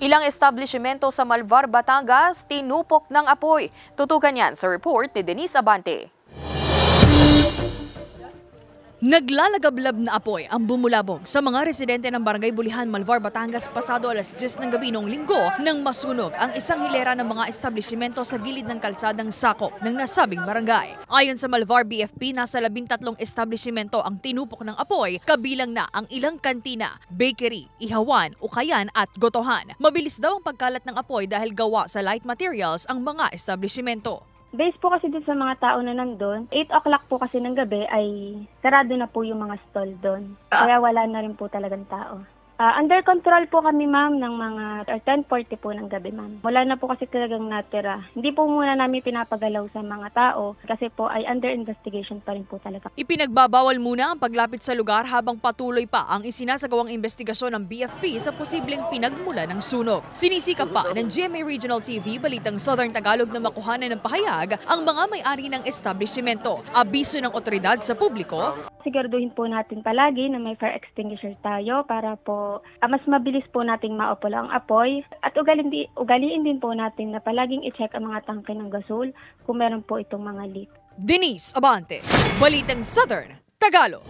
Ilang establishmento sa Malvar, Batangas tinupok ng apoy. Tutukan yan sa report ni Denise Abante. Naglalagablab na apoy ang bumulabog sa mga residente ng Barangay Bulihan, Malvar, Batangas pasado alas 10 ng gabi noong linggo nang masunog ang isang hilera ng mga establishmento sa gilid ng kalsadang sakop ng nasabing barangay. Ayon sa Malvar BFP, nasa 13 establishmento ang tinupok ng apoy, kabilang na ang ilang kantina, bakery, ihawan, ukayan at gotohan. Mabilis daw ang pagkalat ng apoy dahil gawa sa light materials ang mga establishmento. Based po kasi dun sa mga tao na nandun, 8 o'clock po kasi ng gabi ay sarado na po yung mga stall doon. Kaya wala na rin po talagang tao. Under control po kami ma'am ng mga 10:40 po ng gabi ma'am. Wala na po kasi talagang natira. Hindi po muna namin pinapagalaw sa mga tao kasi po ay under investigation pa rin po talaga. Ipinagbabawal muna ang paglapit sa lugar habang patuloy pa ang isinasagawang investigasyon ng BFP sa posibleng pinagmula ng sunog. Sinisikap pa ng GMA Regional TV Balitang Southern Tagalog na makuhanan ng pahayag ang mga may-ari ng establishmento. Abiso ng otoridad sa publiko. Siguraduhin po natin palagi na may fire extinguisher tayo para po mas mabilis po nating maupula ang apoy at ugaliin din po natin na palaging i-check ang mga tangke ng gasol kung meron po itong mga leak. Denise Abante, Balitang Southern Tagalog.